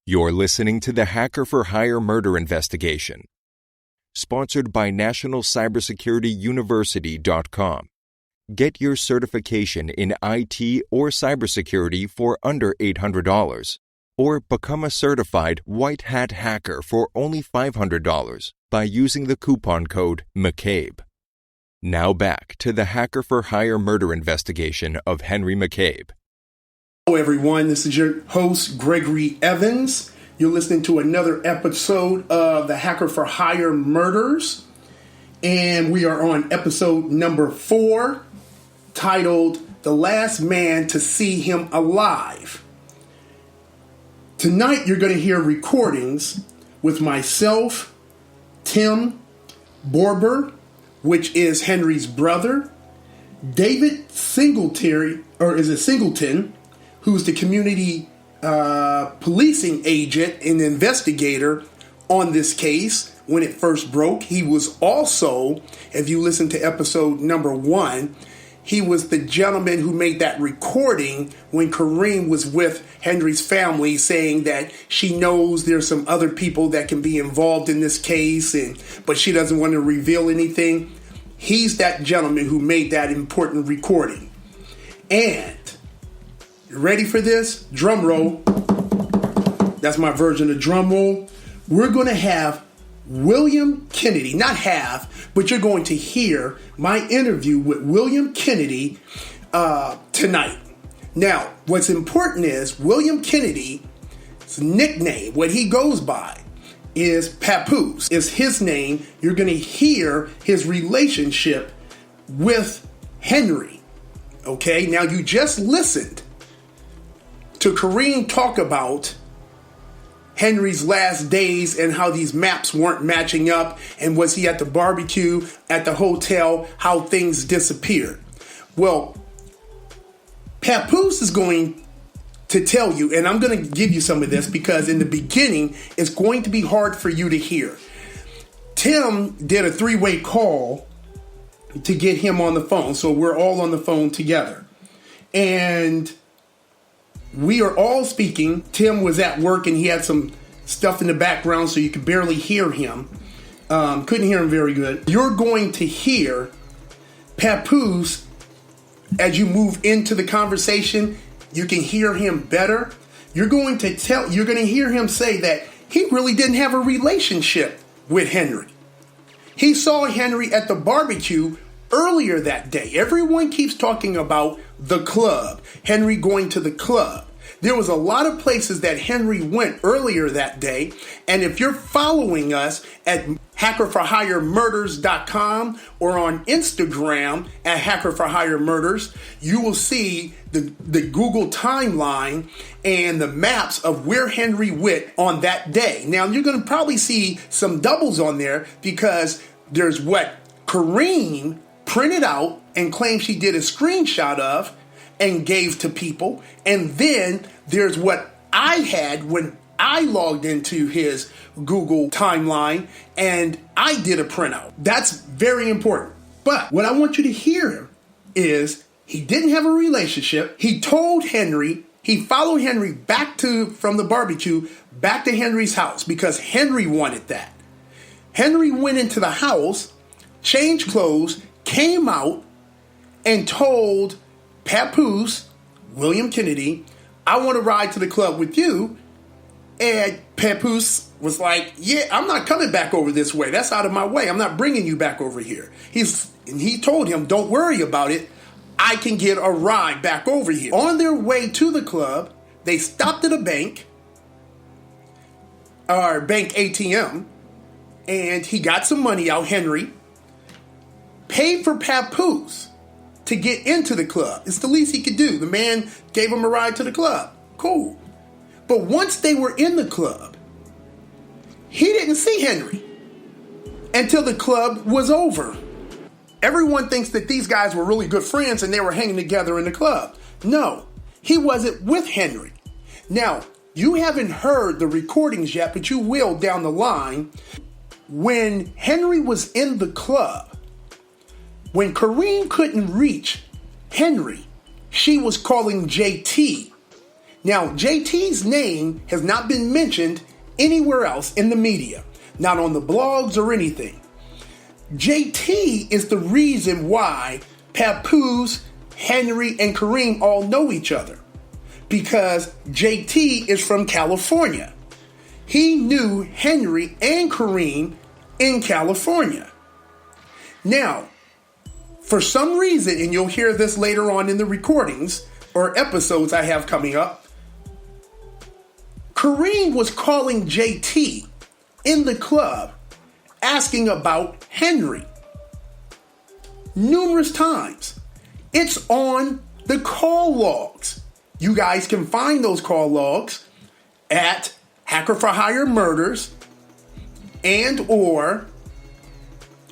You're listening to the Hacker for Hire murder investigation, sponsored by NationalCybersecurityUniversity.com. Get your certification in IT or cybersecurity for under $800, or become a certified white hat hacker for only $500 by using the coupon code McCabe. Now back to the Hacker for Hire murder investigation of Henry McCabe. Hello everyone, this is your host Gregory Evans. You're listening to another episode of the Hacker for Hire murders, and we are on episode number 4, titled The Last Man to See Him Alive. Tonight you're going to hear recordings with myself, Tim Borber, which is Henry's brother, David Singletary, Singleton, who's the community policing agent and investigator on this case when it first broke. He was also, if you listen to episode number 1, he was the gentleman who made that recording when Kareem was with Henry's family, saying that she knows there's some other people that can be involved in this case, but she doesn't want to reveal anything. He's that gentleman who made that important recording. And you ready for this? Drum roll. That's my version of drum roll. We're going to have William Kennedy, but you're going to hear my interview with William Kennedy tonight. Now, what's important is William Kennedy's nickname, what he goes by, is Papoose. Is his name. You're going to hear his relationship with Henry. Okay, now you just listened to Kareem talk about Henry's last days and how these maps weren't matching up, and was he at the barbecue, at the hotel, how things disappeared. Well, Papoose is going to tell you, and I'm going to give you some of this because in the beginning it's going to be hard for you to hear. Tim did a 3-way call to get him on the phone, so we're all on the phone together. And we are all speaking. Tim was at work and he had some stuff in the background so you could barely hear him. Couldn't hear him very good. You're going to hear Papoose as you move into the conversation. You can hear him better. You're going to hear him say that he really didn't have a relationship with Henry. He saw Henry at the barbecue earlier that day. Everyone keeps talking about the club, Henry going to the club. There was a lot of places that Henry went earlier that day. And if you're following us at hackerforhiremurders.com or on Instagram at hackerforhiremurders, you will see the Google timeline and the maps of where Henry went on that day. Now, you're going to probably see some doubles on there because there's what Kareem printed out and claimed she did a screenshot of and gave to people. And then there's what I had when I logged into his Google timeline and I did a printout. That's very important. But what I want you to hear is he didn't have a relationship. He told Henry, he followed Henry from the barbecue back to Henry's house because Henry wanted that. Henry went into the house, changed clothes, came out and told Papoose, William Kennedy, I want to ride to the club with you. And Papoose was like, yeah, I'm not coming back over this way. That's out of my way. I'm not bringing you back over here. He told him, don't worry about it. I can get a ride back over here. On their way to the club, they stopped at a bank, or bank ATM, and he got some money out, Henry, paid for Papoose to get into the club. It's the least he could do. The man gave him a ride to the club. Cool. But once they were in the club, he didn't see Henry until the club was over. Everyone thinks that these guys were really good friends and they were hanging together in the club. No, he wasn't with Henry. Now, you haven't heard the recordings yet, but you will down the line. When Henry was in the club, when Kareem couldn't reach Henry, she was calling JT. Now, JT's name has not been mentioned anywhere else in the media, not on the blogs or anything. JT is the reason why Papoose, Henry, and Kareem all know each other, because JT is from California. He knew Henry and Kareem in California. Now, for some reason, and you'll hear this later on in the recordings or episodes I have coming up, Kareem was calling JT in the club asking about Henry numerous times. It's on the call logs. You guys can find those call logs at Hacker for Hire Murders and or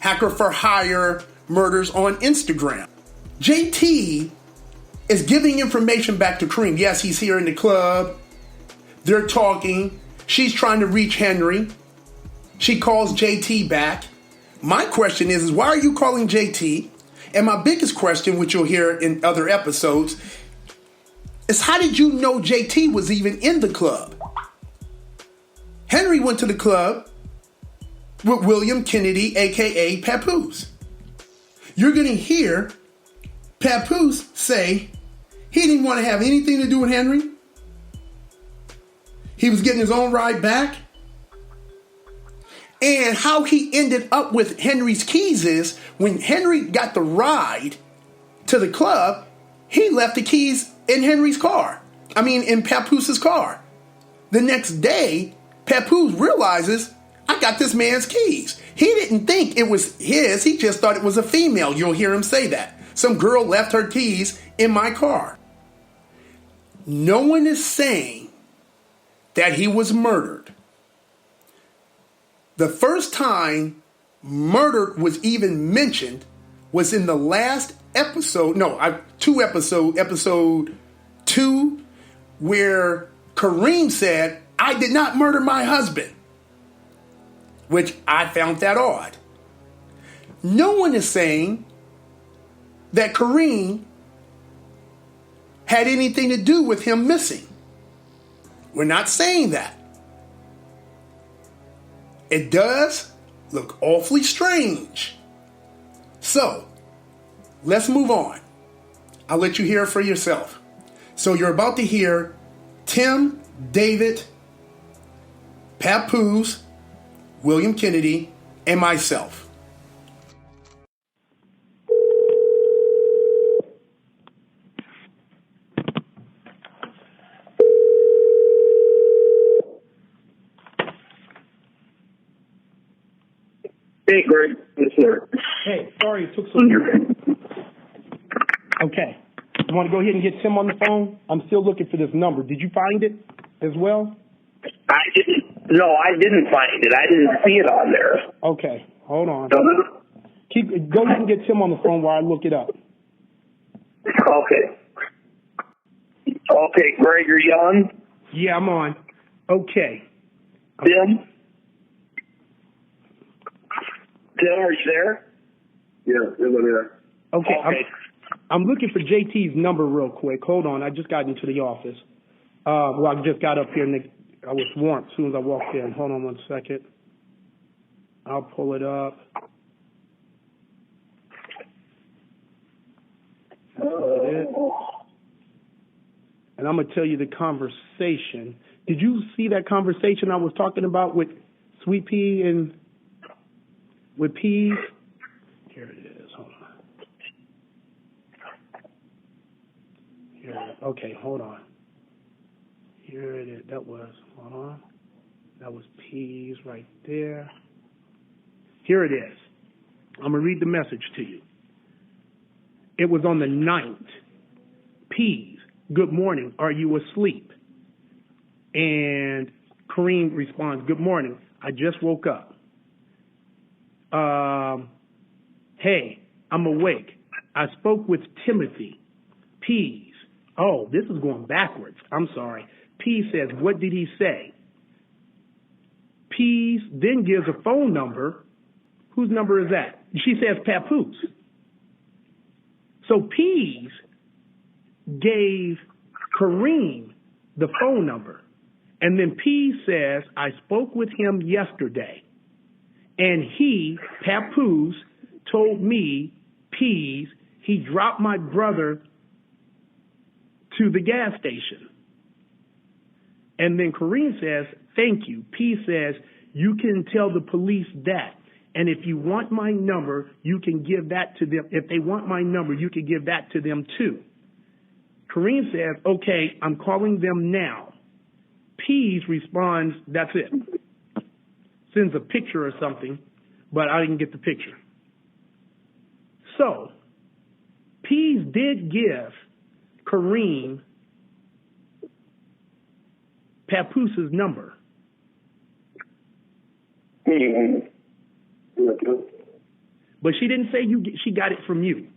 Hacker for Hire Murders on Instagram. JT is giving information back to Kareem. Yes, he's here in the club. They're talking. She's trying to reach Henry. She calls JT back. My question is why are you calling JT? And my biggest question, which you'll hear in other episodes, is how did you know JT was even in the club? Henry went to the club with William Kennedy, a.k.a. Papoose. You're going to hear Papoose say he didn't want to have anything to do with Henry. He was getting his own ride back. And how he ended up with Henry's keys is when Henry got the ride to the club, he left the keys in Henry's car. In Papoose's car. The next day, Papoose realizes, I got this man's keys. He didn't think it was his. He just thought it was a female. You'll hear him say that. Some girl left her keys in my car. No one is saying that he was murdered. The first time murder was even mentioned was in the last episode. Episode 2, where Kareem said, I did not murder my husband, which I found that odd. No one is saying that Kareem had anything to do with him missing. We're not saying that. It does look awfully strange. So, let's move on. I'll let you hear it for yourself. So you're about to hear Tim, David, Papoose, William Kennedy, and myself. Hey, Greg. Yes, sir. Hey, sorry it took so long. Okay. You want to go ahead and get Tim on the phone? I'm still looking for this number. Did you find it as well? I didn't. No, I didn't find it. I didn't see it on there. Okay. Hold on. No. Go ahead and get Tim on the phone while I look it up. Okay. Okay, Greg, are you on? Yeah, I'm on. Okay. Tim? Tim, are you there? Yeah, I'm there. Okay. I'm looking for JT's number real quick. Hold on. I just got into the office. I just got up here and I was warm as soon as I walked in. Hold on one second. I'll pull it up. And I'm going to tell you the conversation. Did you see that conversation I was talking about with Sweet Pea and with Peas? Here it is. Hold on. Here. Okay, hold on. Here it is. Hold on. That was Peas right there. Here it is. I'm going to read the message to you. It was on the 9th. Peas, good morning. Are you asleep? And Kareem responds, good morning. I just woke up. Hey, I'm awake. I spoke with Timothy. Peas. Oh, this is going backwards. I'm sorry. Peas says, what did he say? Peas then gives a phone number. Whose number is that? She says Papoose. So Peas gave Kareem the phone number. And then P says, I spoke with him yesterday. And he, Papoose, told me, P's, he dropped my brother to the gas station. And then Kareem says, thank you. P says, you can tell the police that. And if you want my number, you can give that to them. If they want my number, you can give that to them too. Kareem says, okay, I'm calling them now. Pease responds, that's it. Sends a picture or something, but I didn't get the picture. So, Pease did give Kareem Papoose's number. But she didn't say she got it from you.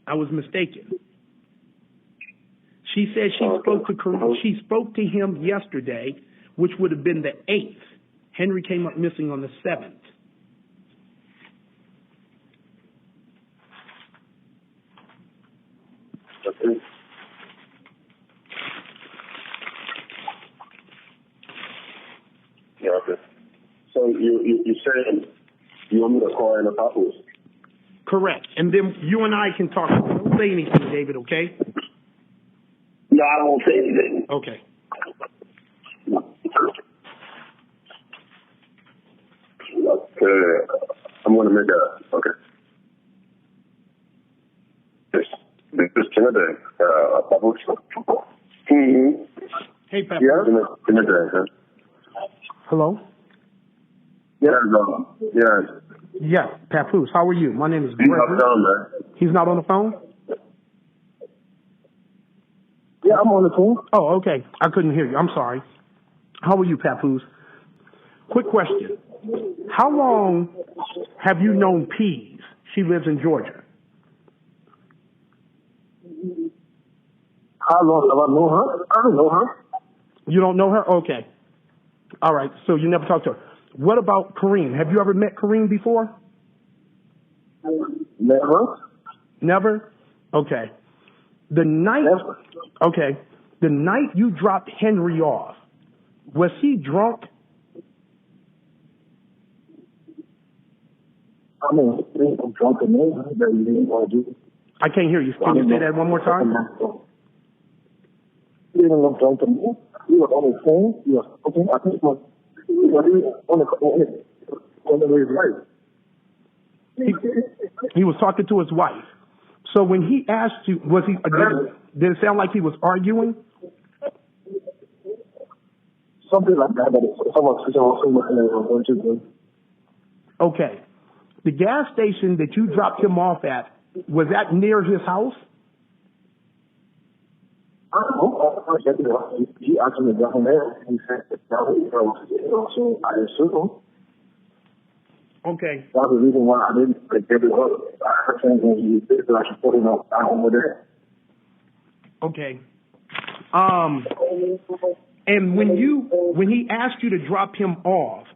I was mistaken. She said she spoke to him yesterday, which would have been the 8th. Henry came up missing on the 7th. Okay. Yeah, okay. So you saying you want me to call in a Papoose? Correct. And then you and I can talk. Don't say anything, David, okay? No, I won't say anything. Okay. Okay. I'm going to make okay. This is Kennedy, Papoose. Mm-hmm. Hey, Papoose. Yeah, Kennedy. Hello? Yes, yes. Yes, Papoose. How are you? My name is He's Gregory. not down, man. He's not on the phone? Yeah, I'm on the phone. Oh, okay. I couldn't hear you. I'm sorry. How are you, Papoose? Quick question. How long have you known Pease? She lives in Georgia. How long have I known her? I don't know her. You don't know her? Okay. All right. So you never talked to her. What about Kareem? Have you ever met Kareem before? Never. Never? Okay. The night you dropped Henry off, was he drunk? I mean, I'm drunk and that you didn't want to do. I can't hear you. Can you say that one more time? He didn't look drunk to me. He was on his phone. He was talking. I think he was on his wife. He was talking to his wife. So when he asked you, did it sound like he was arguing? Something like that, but someone. Okay. The gas station that you dropped him off at, was that near his house? I don't know. He actually got him there. He said that so I assume. Okay. That's the reason why I didn't get it up. I heard things when he did that I should put him out over there. Okay. And when he asked you to drop him off,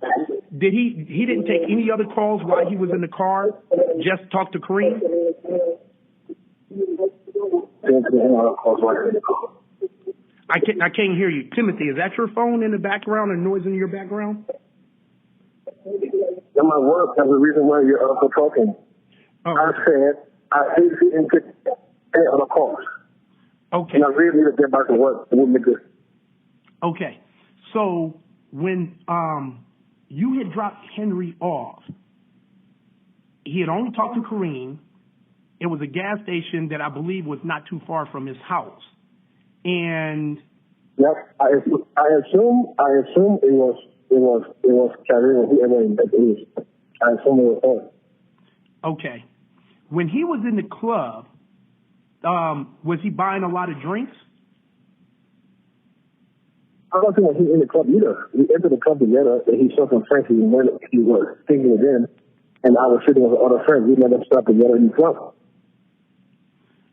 did he didn't take any other calls while he was in the car? Just talk to Kareem? I can't hear you. Timothy, is that your phone in the background or noise in your background? That might work. That's the reason why you're talking. Oh, I said I hate getting on a call. Okay. And I really need to get back to work. It wouldn't be good. Okay. So when you had dropped Henry off, he had only talked to Kareem. It was a gas station that I believe was not too far from his house. And yes, I assume it was Kareem, whoever it is. I assume it was her. Okay. When he was in the club, was he buying a lot of drinks? I don't think he was in the club either. We entered the club together, and he saw some friends he was thinking with them, and I was sitting with other friends. We never stopped together in the club.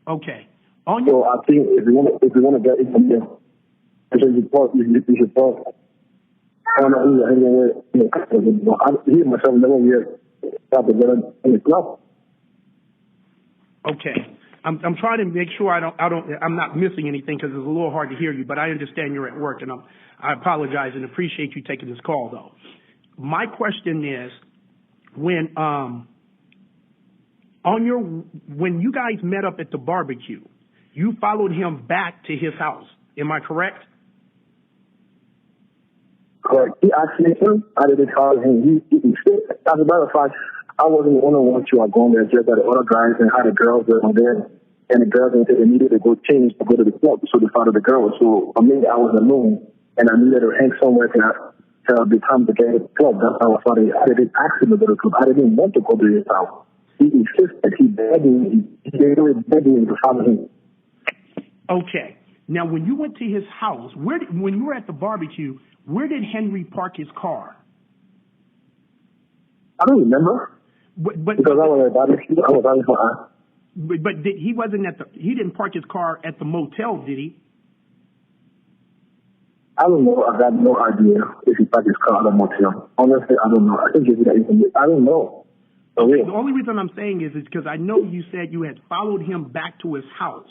Okay. So I think if you want to get into this, you should talk. I don't know who you're hanging with. He and myself never yet stopped together in the club. Okay. I'm trying to make sure I'm not missing anything because it's a little hard to hear you, but I understand you're at work, and I apologize and appreciate you taking this call, though. My question is, when you guys met up at the barbecue, you followed him back to his house. Am I correct? Correct. He asked me to. I didn't follow him. As a matter of fact, I wasn't the only one to go there, just that the other guys and how the girls were there. And the girls they needed to go change to go to the club, so they followed the girls. So for me, I was alone, and I needed to hang somewhere till the time to get to the club. That's how I thought I didn't ask him to go to the club. I didn't want to go to his house. He insisted. He begged me. He really begged me to follow him. Okay. Now, when you went to his house, when you were at the barbecue, where did Henry park his car? I don't remember. Because I was at the barbecue. I was out for us. But he didn't park his car at the motel, did he? I don't know. I got no idea if he parked his car at the motel. Honestly, I don't know. I can give you that information. I don't know. Okay, the only reason I'm saying is because I know you said you had followed him back to his house.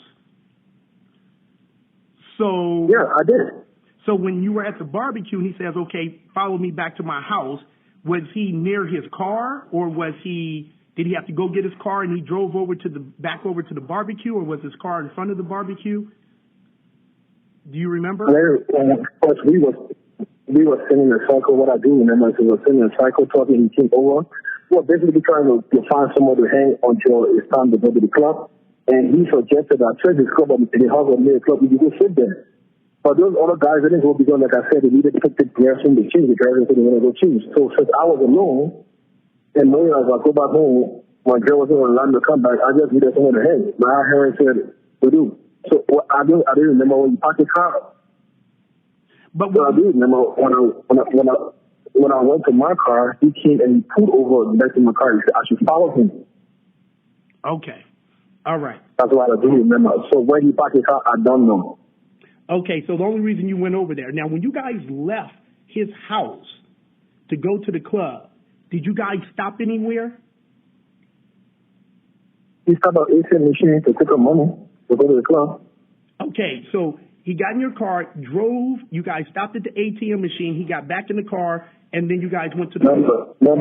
So yeah, I did. So when you were at the barbecue, he says, "Okay, follow me back to my house." Was he near his car, or did he have to go get his car and he drove back over to the barbecue, or was his car in front of the barbecue? Do you remember? Of course, we were sitting in a cycle. What I do remember is we were sitting in a cycle talking. He came over. Well, basically trying to find somewhere to hang until it's time to go to the club. And he suggested that church is club, and the house was near the club. We could go sit there. But those other guys didn't go because, like I said, they needed to pick the girls from the change. The girls didn't want to go change. So since I was alone, and knowing as I go back home, my girl wasn't allowed to come back, I just needed someone to hang. My parents said to do. So I didn't remember when you parked the car. But I do remember when I went to my car, he came and he pulled over next to my car. He said I should follow him. Okay. All right. That's what I do remember. So when he parked his car, I don't know. Okay, so the only reason you went over there. Now, when you guys left his house to go to the club, did you guys stop anywhere? He stopped at an ATM machine to pick up money to go to the club. Okay, so he got in your car, drove, you guys stopped at the ATM machine, he got back in the car, and then you guys went to the club. No.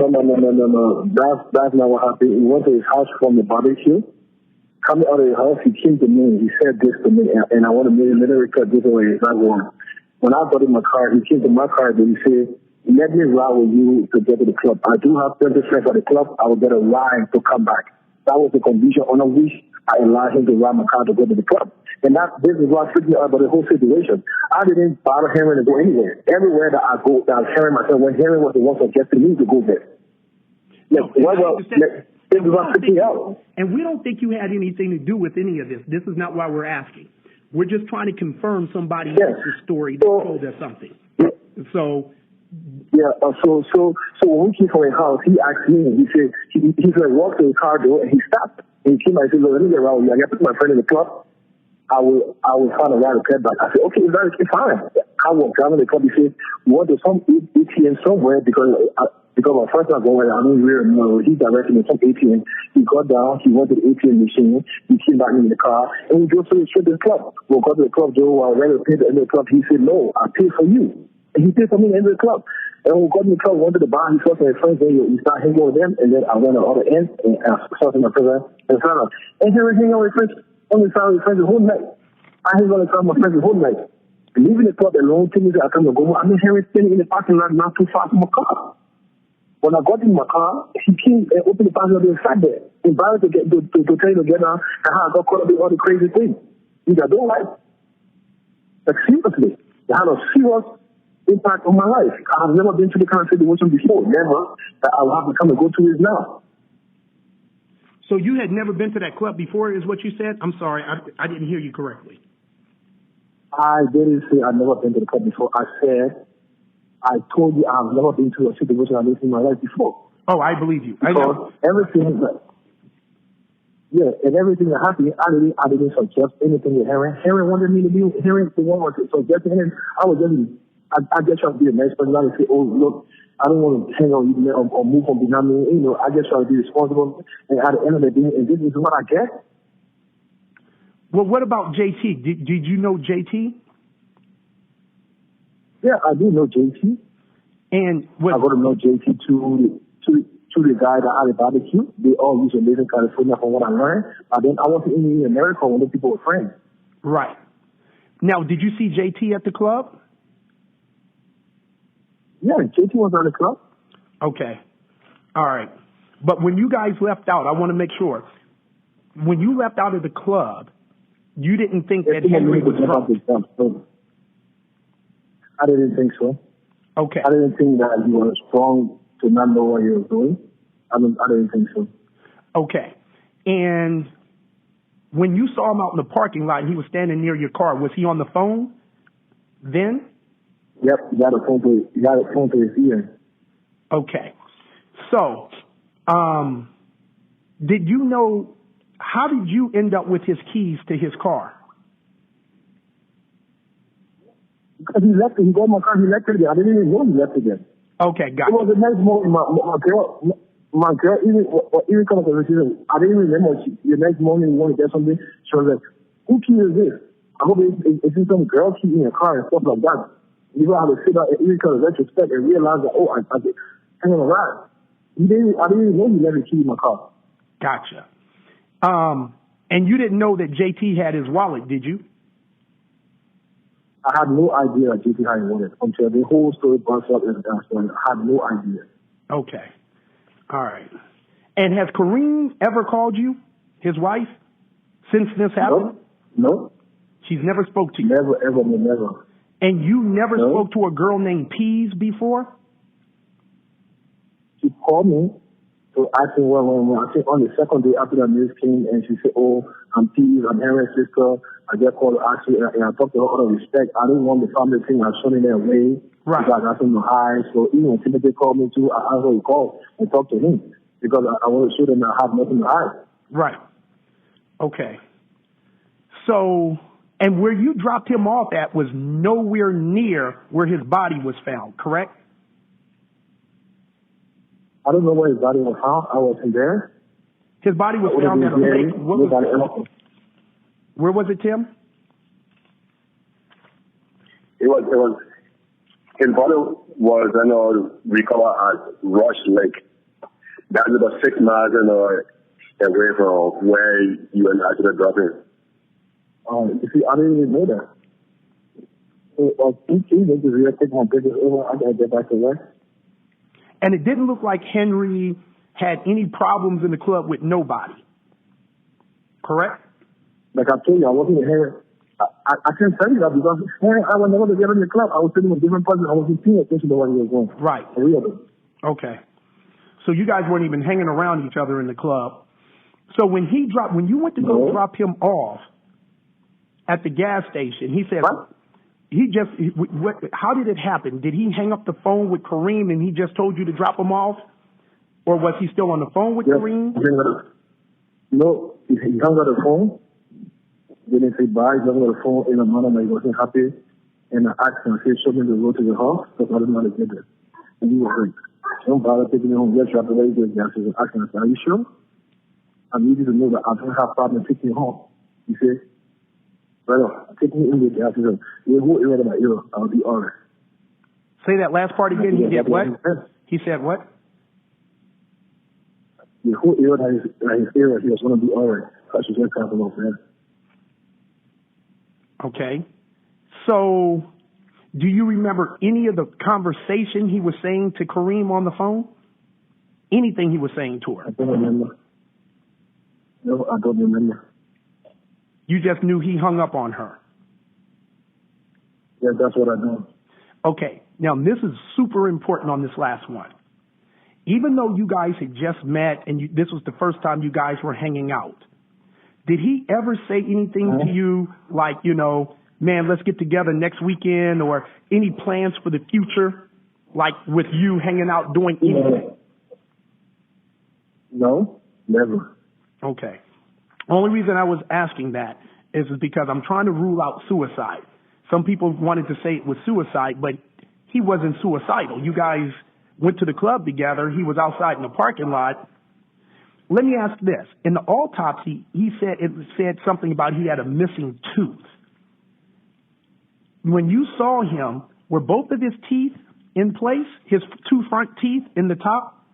That's not what happened. He went to his house from the barbecue. Coming out of the house, he came to me. He said this to me, and I want to make a little record this way. It's not wrong. When I got in my car, he came to my car and he said, "Let me ride with you to get to the club. I do have 20 friends at the club. I will get a ride to come back." That was the condition on which I allowed him to ride my car to go to the club. And this is what freaked me out about the whole situation. I didn't bother Henry to go anywhere. Everywhere that I go, that I was Henry myself, when Henry was the one suggesting me to go there. This is what freaked me out. And we don't think you had anything to do with any of this. This is not why we're asking. We're just trying to confirm somebody else's story that told us something. So when we came from his house, he asked me, he said, walk to the car door, and he stopped. And he came and said, "Let me get around with you. I got to put my friend in the club. I will find a ride to get back." I said, "Okay, that's fine." I walked down to the club. He said, "We went to some ATM somewhere because my first time going, I don't really know. He directed me to some ATM. He got down, he went to the ATM machine, he came back in the car, and we drove straight to the club. We got to the club, Joe, I ready to pay the end of the club. He said, "No, I paid for you." And he paid for me at the end of the club. And when we got in the club, went to the bar, he saw some of his friends, and we started hanging with them, and then I went to the other end, and I saw some of my friends, and he was hanging out with friends, on the side of his friends the whole night. I hang on the side of my friends the whole night. And leaving the club alone, things I come to go, I mean, Henry standing in the parking lot not too far from my car. When I got in my car, he came and opened the passenger door and sat there, invited to try to get out, and how I got caught up in all the crazy things. Which I don't like. Like, seriously, it had a serious impact on my life. I've never been to the kind of situation before. Never. That I will have to come and go to it now. So you had never been to that club before, is what you said? I'm sorry, I didn't hear you correctly. I didn't say I've never been to the club before. I said, I told you I've never been to a situation like this in my life before. Oh, I believe you. Because everything that happened, I didn't suggest anything to Henry. Henry wanted me to be, Henry the one was suggesting him. I just try to be a nice person, not to say, "Oh, look, I don't want to hang on you or move on behind me." I just try to be responsible. And at the end of the day, and this is what I get. Well, what about JT? Did you know JT? Yeah, I do know JT. And I got to know JT to the guy that had a barbecue. They all used to live in California from what I learned. But then I wasn't in America when the people were friends. Right. Now, did you see JT at the club? Yeah, JT was at the club. Okay. All right. But when you guys left out, I want to make sure. When you left out of the club, you didn't think that Henry was drunk? I didn't think so. Okay. I didn't think that he was strong to not know what he was doing. I didn't think so. Okay. And when you saw him out in the parking lot and he was standing near your car, was he on the phone then? Yep, he got a phone to his ear. Okay. So, did you know, how did you end up with his keys to his car? Because he got my car, he left it there. I didn't even know he left it there. Okay, got it. It was the next morning, my girl, even come up with her, I didn't remember, the next morning we want to get something, she was like, who key is this? I hope it's some girl key in your car and stuff like that. You know how to sit out and even kind of retrospect and realize that, oh, I hang on a ride. I didn't even know he left a key in my car. Gotcha. And you didn't know that JT had his wallet, did you? I had no idea that JT had his wallet until the whole story burst up and I had no idea. Okay. All right. And has Kareem ever called you, his wife, since this happened? No. She's never spoke to you? Never, ever, never. And you never spoke to a girl named Pease before? She called me to ask me I think on the second day after the news came, and she said, oh, I'm Pease, I'm Henry's sister. I just called to ask you, and I talked to her out of respect. I didn't want the family thing. I was showing their way. Right. Because I asked him to hide. So even when Timothy called me too, I asked her to call and talk to him because I wanted to show them that I have nothing to hide. Right. Okay. So, and where you dropped him off at was nowhere near where his body was found, correct? I don't know where his body was found. I wasn't there. His body was found at a lake. Where was it, Tim? It was his body was recovered at Rush Lake. That's about 6 miles away from where you and I should drop in. You see, I didn't even know that. Take my pictures over. I gotta get back to work. And it didn't look like Henry had any problems in the club with nobody. Correct? Like I told you, I wasn't here. I can't tell you that because I was never together in the club. I was sitting with different person. I wasn't paying attention to what he was doing. Right. For real. Okay. So you guys weren't even hanging around each other in the club. So when you went to go drop him off at the gas station, he said, what? How did it happen? Did he hang up the phone with Kareem and he just told you to drop him off? Or was he still on the phone with Kareem? No, he hung up the phone. Didn't say bye. He hung up the phone in a manner that he wasn't happy. And I asked him, I said, show me the road to the house because I didn't want to get there. And he was like, don't bother taking me home. Just drop away the gas station. I said, are you sure? I need you to know that I don't have problem taking you home. He said, brother, take me in the gas station. You whole area of my ear, I'll be all right. Say that last part again. He did what? He said what? The whole area that his area, he was going to be all right. I should just have a little bit. Okay. So, do you remember any of the conversation he was saying to Kareem on the phone? Anything he was saying to her? I don't remember. No, I don't remember. You just knew he hung up on her? Yeah, that's what I know. Okay. Now, this is super important on this last one. Even though you guys had just met and this was the first time you guys were hanging out, did he ever say anything to you like, man, let's get together next weekend, or any plans for the future, like with you hanging out doing anything? No, never. Okay. Only reason I was asking that is because I'm trying to rule out suicide. Some people wanted to say it was suicide, but he wasn't suicidal. You guys went to the club together. He was outside in the parking lot. let me ask this. In the autopsy, it said something about he had a missing tooth. When you saw him, were both of his teeth in place? His two front teeth in the top?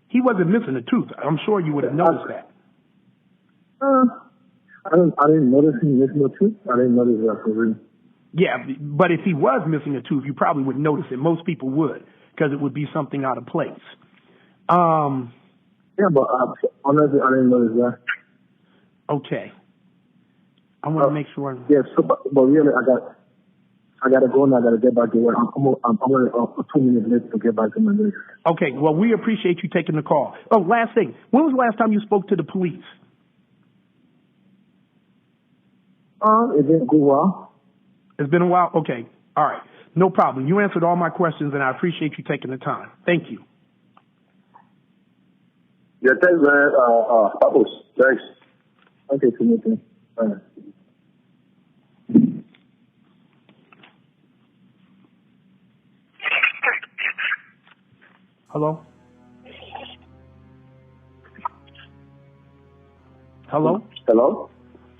He wasn't missing a tooth. I'm sure you would have noticed that. I didn't notice him missing a tooth. I didn't notice that for real. Yeah, but if he was missing a tooth, you probably would notice it. Most people would, because it would be something out of place. Yeah, but honestly, I didn't notice that. Okay. I want to make sure. Yeah, so, but really, I got to go and I got to get back to work. I'm only 2 minutes late to get back to my desk. Okay, well, we appreciate you taking the call. Oh, last thing. When was the last time you spoke to the police? It didn't go well. It's been a while? Okay. All right. No problem. You answered all my questions, and I appreciate you taking the time. Thank you. Yeah, thanks, man. Papoose, thanks. Okay, Timothy. All right. Hello? Hello? Hello?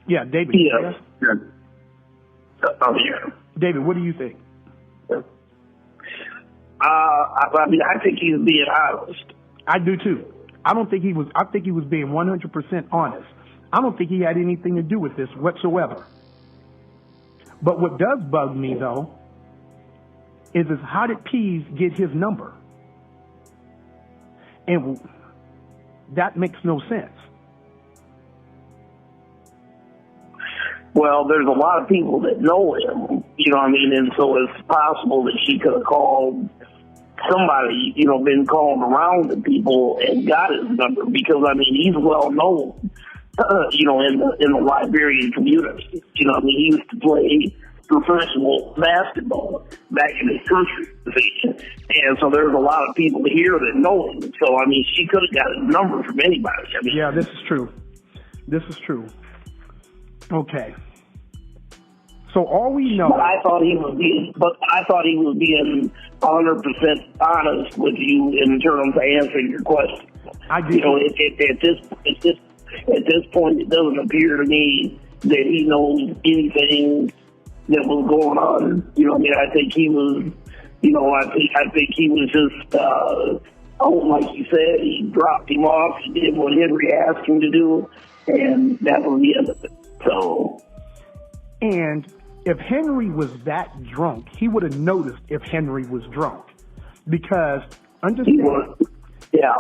Yeah, David. Yeah. Yeah. Yeah. David, what do you think? I think he's being honest. I do too. I think he was being 100% honest. I don't think he had anything to do with this whatsoever. But what does bug me though is how did Pease get his number? And that makes no sense. Well, there's a lot of people that know him, you know what I mean? And so it's possible that she could have called somebody, you know, been calling around to people and got his number because, I mean, he's well known, you know, in the Liberian community. You know what I mean? He used to play professional basketball back in his country. And so there's a lot of people here that know him. So, I mean, she could have got his number from anybody. I mean, yeah, this is true. This is true. Okay. So all we know. But I thought he was being 100% honest with you in terms of answering your question. I did. You know, at this point, it doesn't appear to me that he knows anything that was going on. You know, I mean, I think he was. You know, I think he was just. Like you said, he dropped him off. He did what Henry asked him to do, and that was the end of it. So. And if Henry was that drunk, he would have noticed if Henry was drunk. Because, understand, yeah.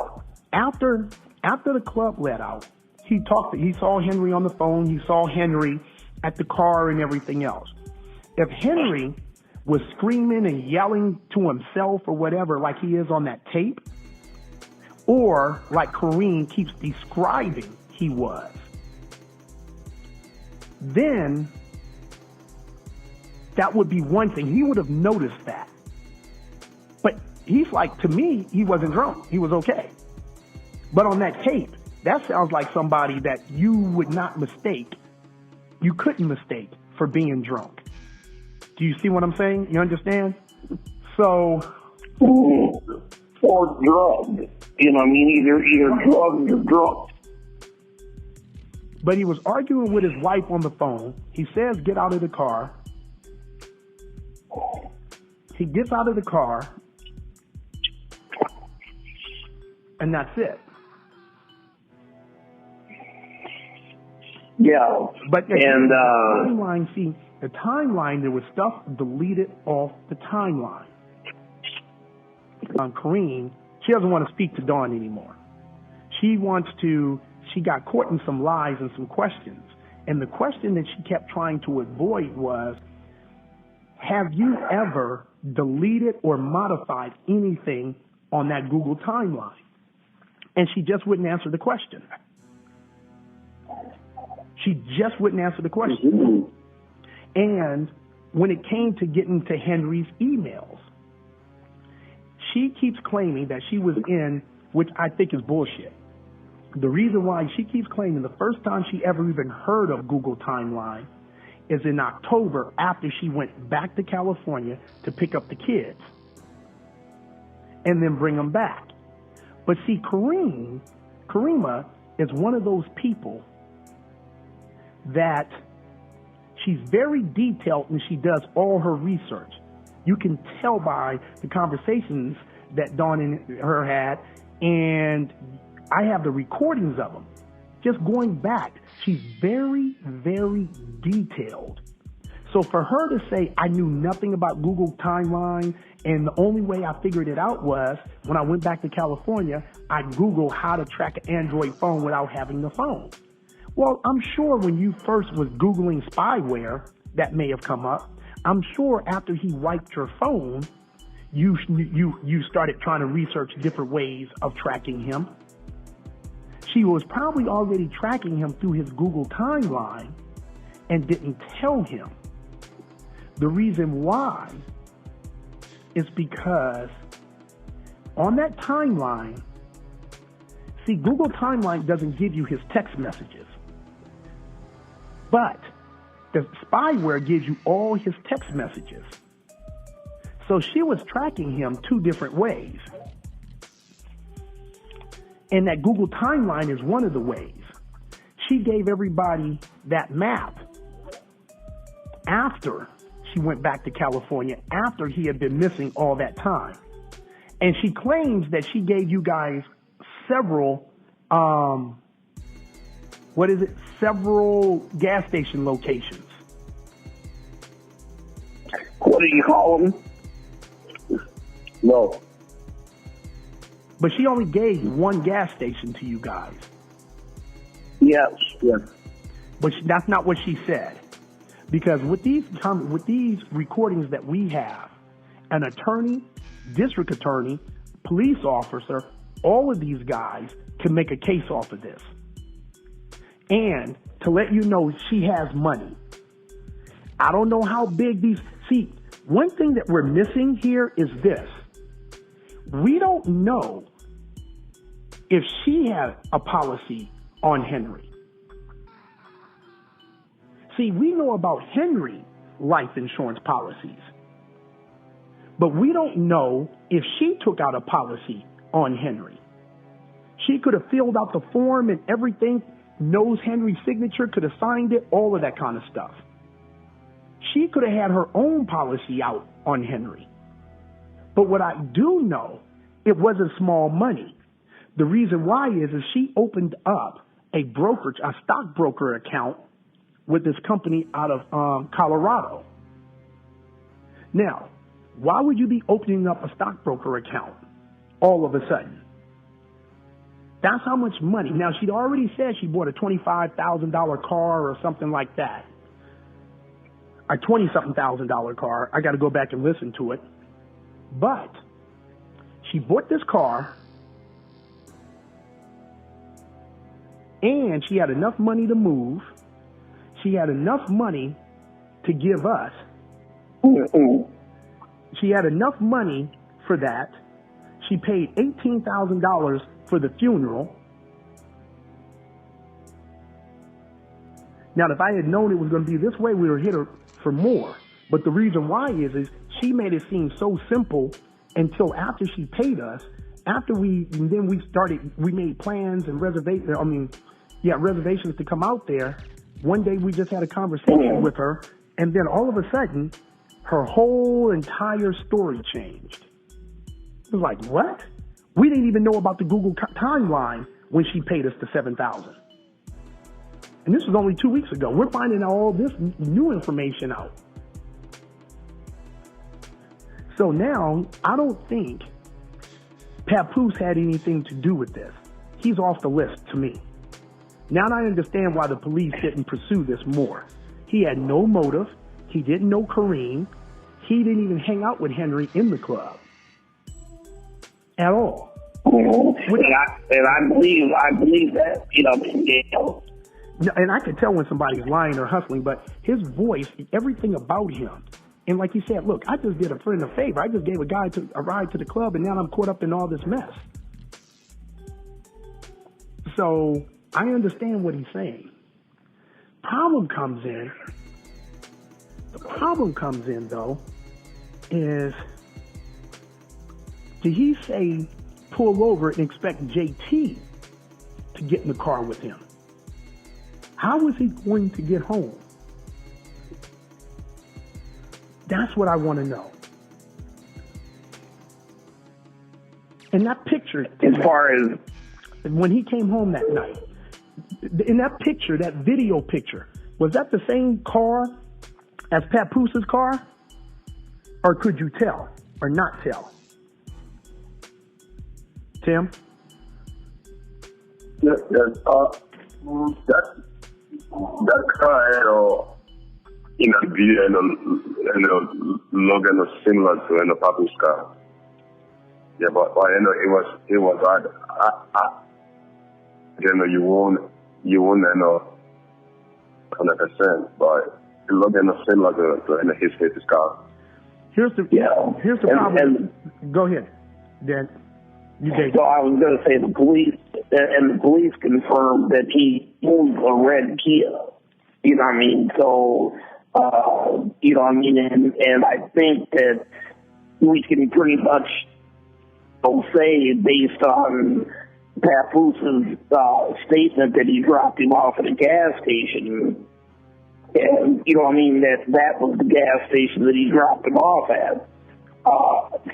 After the club let out, he saw Henry on the phone, he saw Henry at the car and everything else. If Henry was screaming and yelling to himself or whatever like he is on that tape, or like Kareem keeps describing he was, then that would be one thing. He would have noticed that. But he's like, to me, he wasn't drunk. He was okay. But on that tape, that sounds like somebody that you would not mistake. You couldn't mistake for being drunk. Do you see what I'm saying? You understand? So. Or drugged. You know what I mean? Either drugged or drunk. But he was arguing with his wife on the phone. He says, get out of the car. He gets out of the car. And that's it. Yeah. But the timeline, there was stuff deleted off the timeline. On Kareem, she doesn't want to speak to Dawn anymore. She got caught in some lies and some questions. And the question that she kept trying to avoid was, have you ever deleted or modified anything on that Google timeline? And she just wouldn't answer the question. She just wouldn't answer the question. And when it came to getting to Henry's emails, she keeps claiming that she was in, which I think is bullshit. The reason why she keeps claiming the first time she ever even heard of Google Timeline is in October after she went back to California to pick up the kids and then bring them back. But see, Karima is one of those people that she's very detailed and she does all her research. You can tell by the conversations that Dawn and her had, and I have the recordings of them. Just going back, she's very, very detailed. So for her to say, I knew nothing about Google Timeline, and the only way I figured it out was when I went back to California, I Googled how to track an Android phone without having the phone. Well, I'm sure when you first was Googling spyware, that may have come up. I'm sure after he wiped your phone, you started trying to research different ways of tracking him. She was probably already tracking him through his Google timeline and didn't tell him. The reason why is because on that timeline, see, Google Timeline doesn't give you his text messages, but the spyware gives you all his text messages. So she was tracking him two different ways. And that Google Timeline is one of the ways. She gave everybody that map after she went back to California, after he had been missing all that time. And she claims that she gave you guys several, several gas station locations. What do you call them? No. But she only gave one gas station to you guys. Yes. Yes. But that's not what she said. Because with these recordings that we have, an attorney, district attorney, police officer, all of these guys can make a case off of this. And to let you know, she has money. I don't know how big these... See, one thing that we're missing here is this. We don't know if she had a policy on Henry. See, we know about Henry life insurance policies, but we don't know if she took out a policy on Henry. She could have filled out the form and everything, knows Henry's signature, could have signed it, all of that kind of stuff. She could have had her own policy out on Henry. But what I do know, it wasn't small money. The reason why is she opened up a stockbroker account with this company out of Colorado. Now, why would you be opening up a stockbroker account all of a sudden? That's how much money. Now, she'd already said she bought a $25,000 car or something like that. A $20-something thousand car. I got to go back and listen to it. But she bought this car, and she had enough money to move. She had enough money to give us. She had enough money for that. She paid $18,000 for the funeral. Now, if I had known it was going to be this way, we would hit her for more. But the reason why is she made it seem so simple until after she paid us. After we made plans and reservations to come out there. One day we just had a conversation with her, and then all of a sudden, her whole entire story changed. It was like, what? We didn't even know about the Google timeline when she paid us the $7,000. And this was only 2 weeks ago. We're finding all this new information out. So now, I don't think Papoose had anything to do with this. He's off the list to me. Now I understand why the police didn't pursue this more. He had no motive. He didn't know Kareem. He didn't even hang out with Henry in the club at all. And I believe that, And I can tell when somebody's lying or hustling, but his voice, everything about him. And like he said, look, I just did a friend a favor. I just gave a guy a ride to the club, and now I'm caught up in all this mess. So I understand what he's saying. The problem comes in, though, is did he say pull over and expect JT to get in the car with him. How is he going to get home? That's what I want to know. And that picture, as far as when he came home that night, in that picture, that video picture, was that the same car as Papooses' car? Or could you tell or not tell? Tim? Yes. That car, in the video, Logan was similar to Papoose car. Yeah, but it was hard. You won't know 100%, but Logan was similar to his car. Here's the problem. Go ahead, Dan. So I was going to say the police confirmed that he owned a red Kia. You know what I mean? So, you know what I mean? And I think that we can pretty much say, based on Papooses' statement, that he dropped him off at a gas station. And, you know what I mean, that was the gas station that he dropped him off at.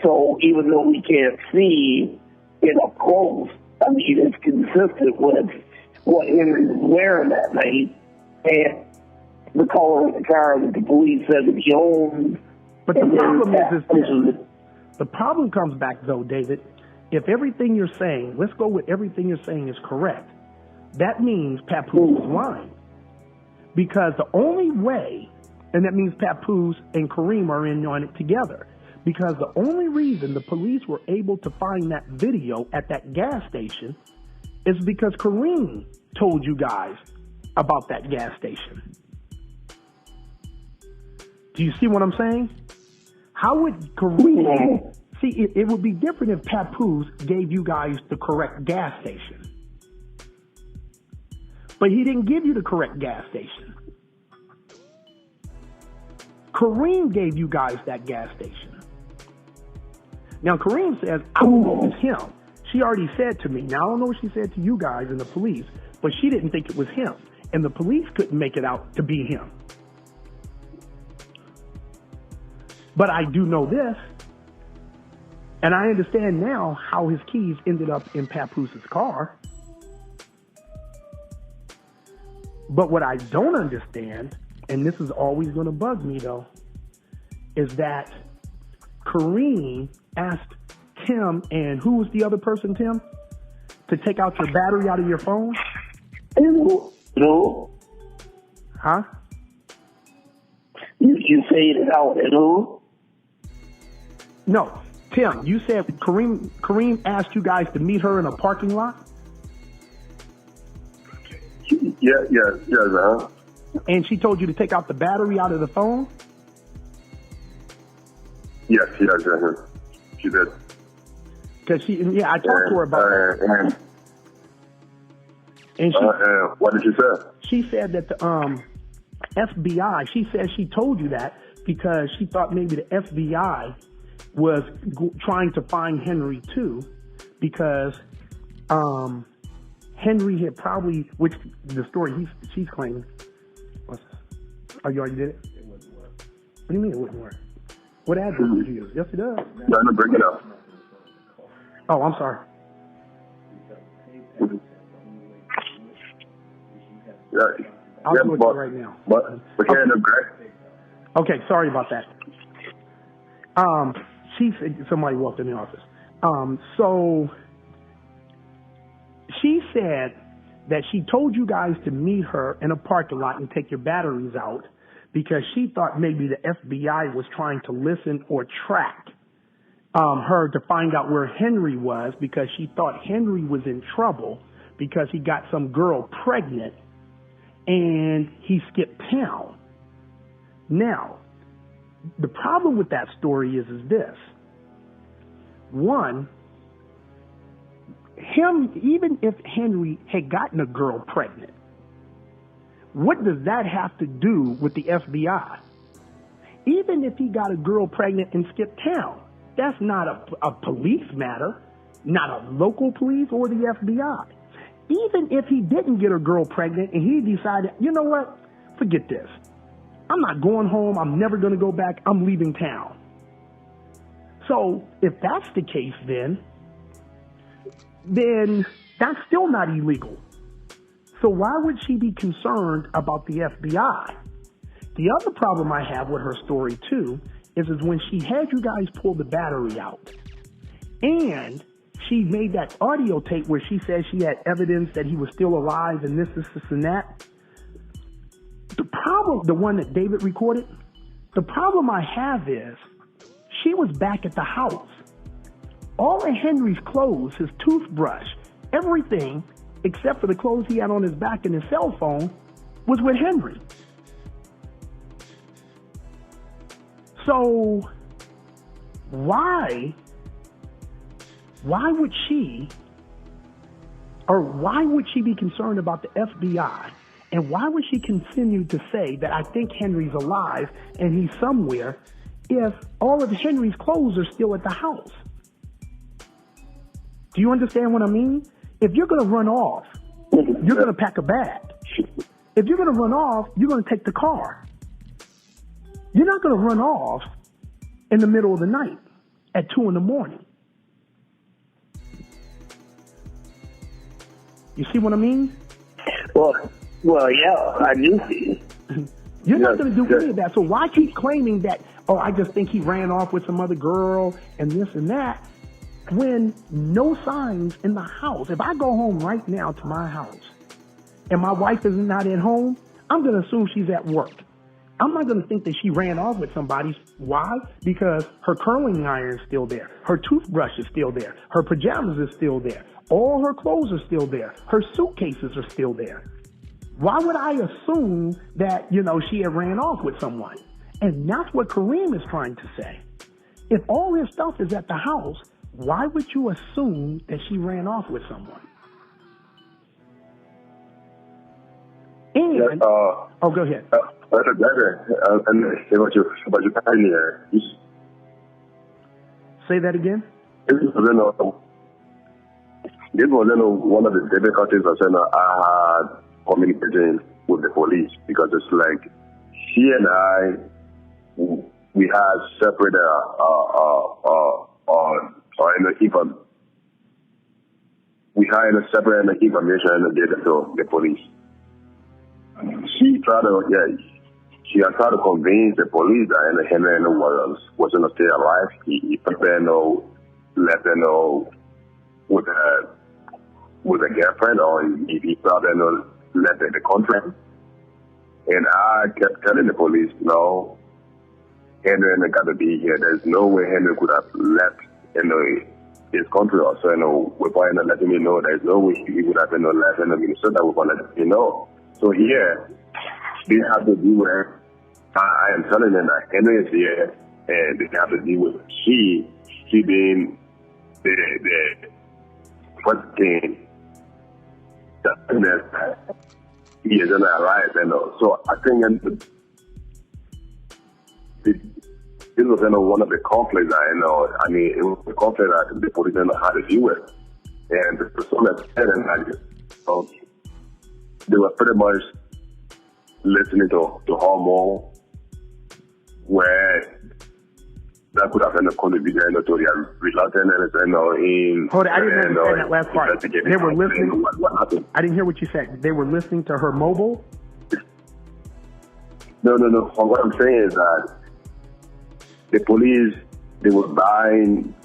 So even though we can't see it up close, I mean, it's consistent with what Henry was wearing that night and the color of the car that the police said that he owned. But the problem is the problem comes back, though, David. If everything you're saying, let's go with everything you're saying is correct, that means Papoose is lying. Because the only way, and that means Papoose and Kareem are in on it together, because the only reason the police were able to find that video at that gas station is because Kareem told you guys about that gas station. Do you see what I'm saying? How would Kareem... See, it would be different if Papoose gave you guys the correct gas station. But he didn't give you the correct gas station. Kareem gave you guys that gas station. Now, Kareem says, I don't know if it's him. She already said to me, now I don't know what she said to you guys and the police, but she didn't think it was him. And the police couldn't make it out to be him. But I do know this, and I understand now how his keys ended up in Papooses' car. But what I don't understand, and this is always going to bug me though, is that Kareem asked Tim, and who was the other person, Tim, to take out your battery out of your phone? No. Huh? You say it out, hello? No. Tim, you said Kareem asked you guys to meet her in a parking lot? Yeah. And she told you to take out the battery out of the phone? Yes. She did. Because I talked to her about that. And what did she say? She said that the FBI, she said she told you that because she thought maybe the FBI was trying to find Henry too, because Henry had probably, which the story she's claiming. Oh, you already did it? It wouldn't work. What do you mean it wouldn't work? What address did you use? Yes, it does. No, bring it up. Oh, I'm sorry. Yeah. I'll do it right now. But we can't agree. Okay, sorry about that. She said somebody walked in the office. So she said that she told you guys to meet her in a parking lot and take your batteries out because she thought maybe the FBI was trying to listen or track her to find out where Henry was, because she thought Henry was in trouble because he got some girl pregnant and he skipped town. Now, the problem with that story is this. One, even if Henry had gotten a girl pregnant, what does that have to do with the FBI? Even if he got a girl pregnant and skipped town, that's not a police matter, not a local police or the FBI. even if he didn't get a girl pregnant and he decided, you know what, forget this. I'm not going home. I'm never going to go back. I'm leaving town. So if that's the case, then that's still not illegal. So why would she be concerned about the FBI? The other problem I have with her story, too, is when she had you guys pull the battery out and she made that audio tape where she said she had evidence that he was still alive and this, and that. The problem, the one that David recorded, the problem I have is she was back at the house. All of Henry's clothes, his toothbrush, everything, except for the clothes he had on his back and his cell phone, was with Henry. So why would she be concerned about the FBI? And why would she continue to say that I think Henry's alive and he's somewhere if all of Henry's clothes are still at the house? Do you understand what I mean? If you're going to run off, you're going to pack a bag. If you're going to run off, you're going to take the car. You're not going to run off in the middle of the night at 2 a.m. You see what I mean? Well, yeah, I do see. You're not going to do any of that. So why keep claiming that, oh, I just think he ran off with some other girl and this and that, when no signs in the house? If I go home right now to my house and my wife is not at home, I'm going to assume she's at work. I'm not going to think that she ran off with somebody. Why? Because her curling iron is still there. Her toothbrush is still there. Her pajamas is still there. All her clothes are still there. Her suitcases are still there. Why would I assume that, she had ran off with someone? And that's what Kareem is trying to say. If all his stuff is at the house, why would you assume that she ran off with someone? And, go ahead. Say that again? This was one of the difficulties I had communicating with the police, because it's like she and I, we had separate we had a separate information and data to the police. She had tried to convince the police that Henry was going to stay alive. He let them know with a girlfriend, or if he thought let the contract. And I kept telling the police, no, Henry got to be here. There's no way Henry could have left his country also, without letting me know. There's no way he would have left Minnesota without letting me know. So here, they have to deal with, I am telling them that Henry is here, and they have to deal with she being the first thing that he is going to arrive. So I think this was one of the conflicts that, it was a conflict that the police didn't know how to deal with. And to some extent, they were pretty much listening to hormone, where that could have been a contributor to their reluctance in. Hold on, I didn't understand that last part. They were listening. What happened? I didn't hear what you said. They were listening to her mobile? No. What I'm saying is that the police, they were buying.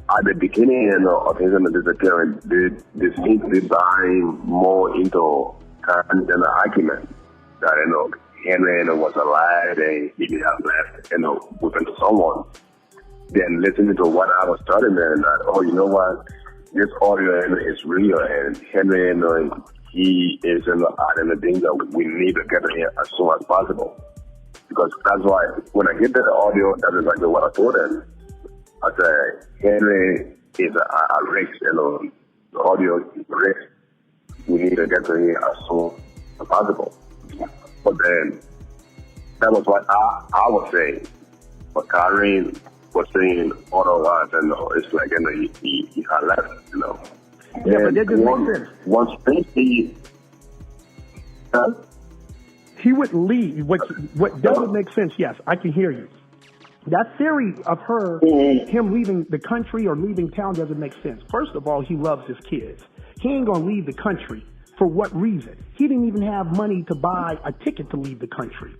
At the beginning of his disappearance, they seem to be buying more into kind of an argument that Henry was alive and he did have left with someone. Then listening to what I was telling them, that you know what, this audio is real, and Henry he is in the thing that we need to get here as soon as possible. Because that's why when I get the audio, that is exactly what I told them. I said, Henry is a risk, the audio is a risk. We need to get to here as soon as possible. But then, that was what I was saying. But Kareem was saying otherwise, it's like, he had left, Yeah, but that doesn't make sense. Once Stacy, he would leave. What doesn't make sense? Yes, I can hear you. That theory of him leaving the country or leaving town doesn't make sense. First of all, he loves his kids. He ain't gonna leave the country. For what reason? He didn't even have money to buy a ticket to leave the country.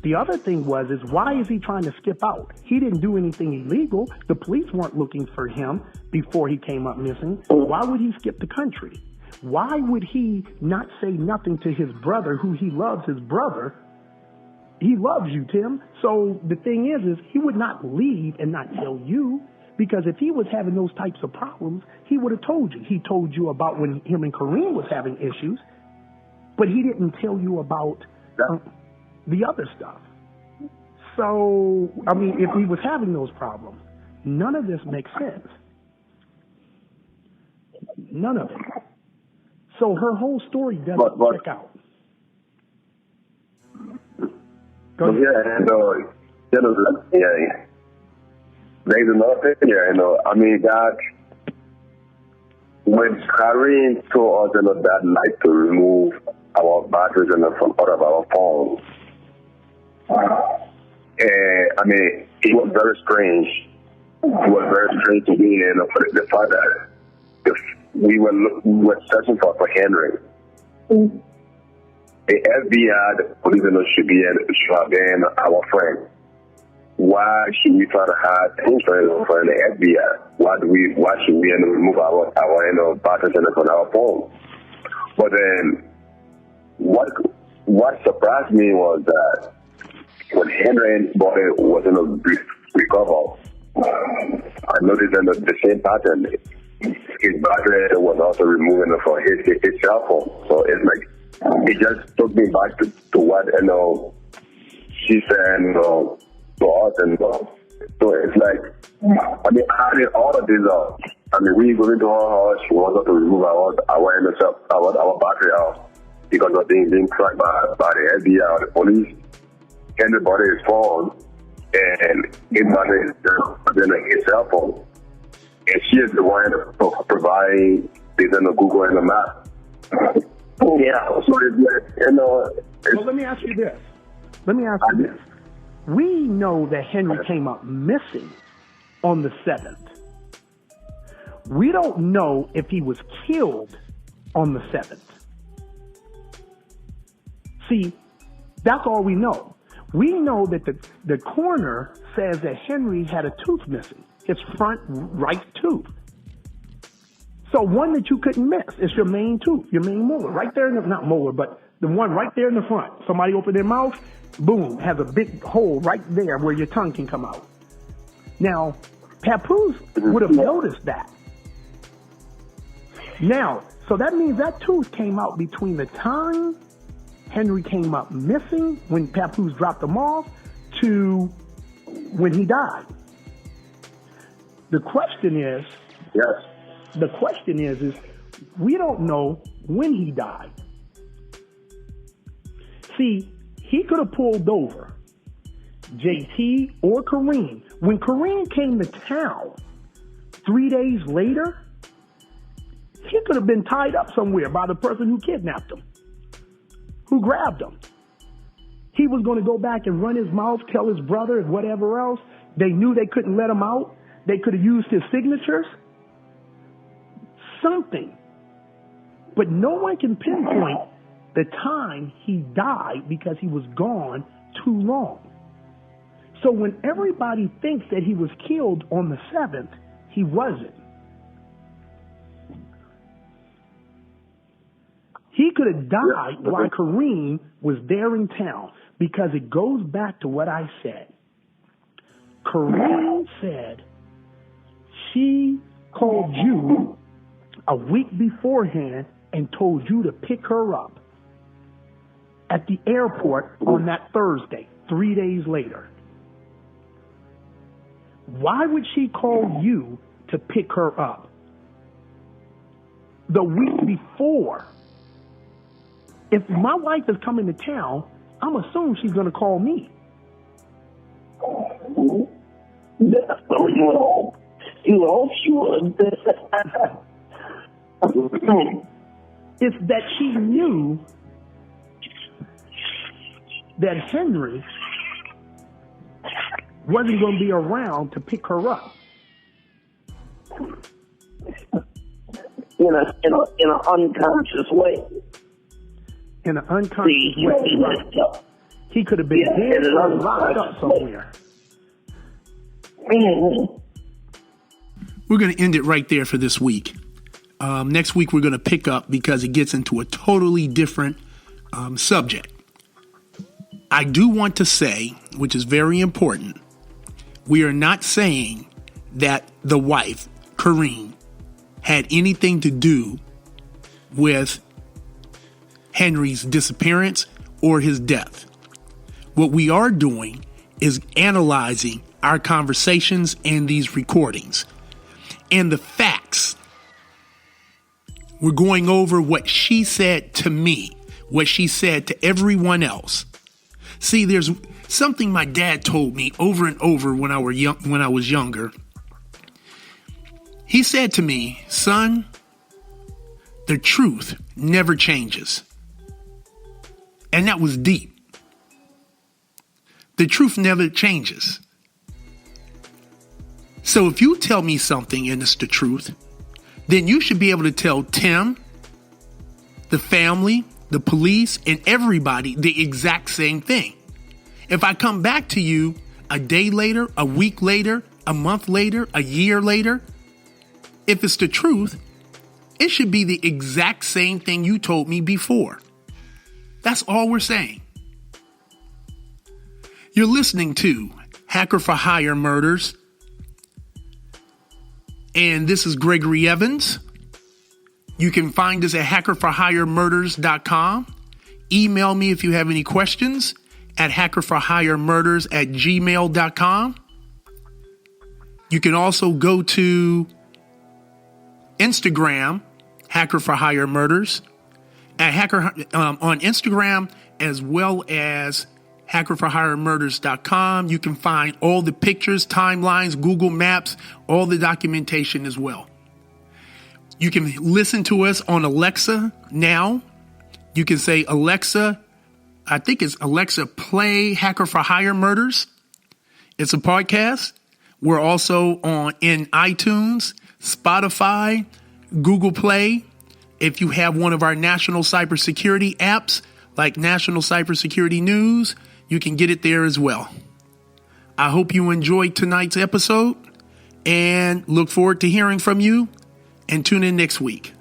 The other thing is why is he trying to skip out? He didn't do anything illegal. The police weren't looking for him before he came up missing. Why would he skip the country? Why would he not say nothing to his brother, who he loves his brother? He loves you, Tim. So the thing is he would not leave and not tell you, because if he was having those types of problems, he would have told you. He told you about when him and Kareem was having issues, but he didn't tell you about the other stuff. So, I mean, if he was having those problems, none of this makes sense. None of it. So her whole story doesn't check out. Go ahead. There's another thing here, I mean, that when Kareem told us, that like to remove our batteries from out of our phones, I mean, it was very strange. It was very strange to me, the fact that we were searching for Henry. The FBI, the police, should have been our friend. Why should we try to hide things from the FBI? Why should we remove our batteries from our phone? But then, what surprised me was that when Henry's body was recovered, I noticed the same pattern. His battery was also removed from his cell phone. So it's like, it just took me back to what she said to us, so it's like, I mean, adding all of this up. I mean, we go into our house, she wants us to remove our battery out because of being tracked by the FBI or the police. Everybody is phone, and his battery is his cell phone, and she is the one providing this on the Google and the map. Yeah, so well, let me ask you this. We know that Henry came up missing on the 7th. We don't know if he was killed on the 7th. See, that's all we know. We know that the coroner says that Henry had a tooth missing, his front right tooth. So one that you couldn't miss is your main tooth, your main molar, right there not molar, but the one right there in the front. Somebody opened their mouth, boom, has a big hole right there where your tongue can come out. Now, Papoose would have noticed that. Now, so that means that tooth came out between the time Henry came up missing, when Papoose dropped him off, to when he died. The question is, we don't know when he died. See, he could have pulled over JT or Kareem. When Kareem came to town 3 days later, he could have been tied up somewhere by the person who kidnapped him, who grabbed him. He was going to go back and run his mouth, tell his brother and whatever else. They knew they couldn't let him out. They could have used his signatures. Something. But no one can pinpoint the time he died because he was gone too long. So when everybody thinks that he was killed on the 7th, he wasn't. He could have died while Kareem was there in town, because it goes back to what I said. Kareem said she called you a week beforehand and told you to pick her up at the airport on that Thursday, 3 days later. Why would she call you to pick her up the week before? If my wife is coming to town, I'm assuming she's going to call me. You hope she would. is that she knew that Henry wasn't going to be around to pick her up. In an unconscious way. In an unconscious way. Right. He could have been dead or locked up somewhere. We're going to end it right there for this week. Next week, we're going to pick up because it gets into a totally different subject. I do want to say, which is very important, we are not saying that the wife, Corrine, had anything to do with Henry's disappearance or his death. What we are doing is analyzing our conversations and these recordings and the facts. We're going over what she said to me, what she said to everyone else. See, there's something my dad told me over and over when I was younger. He said to me, son, the truth never changes. And that was deep. The truth never changes. So if you tell me something and it's the truth, then you should be able to tell Tim, the family, the police, and everybody the exact same thing. If I come back to you a day later, a week later, a month later, a year later, if it's the truth, it should be the exact same thing you told me before. That's all we're saying. You're listening to Hacker for Hire Murders. And this is Gregory Evans. You can find us at hackerforhiremurders.com. Email me if you have any questions at hackerforhiremurders@gmail.com. You can also go to Instagram, Hacker for Hire Murders, on Instagram, as well as hackerforhiremurders.com. You can find all the pictures, timelines, Google Maps, all the documentation as well. You can listen to us on Alexa now. You can say, Alexa, I think it's Alexa, play Hacker for Hire Murders. It's a podcast. We're also in iTunes, Spotify, Google Play. If you have one of our national cybersecurity apps, like National Cybersecurity News, you can get it there as well. I hope you enjoyed tonight's episode and look forward to hearing from you, and tune in next week.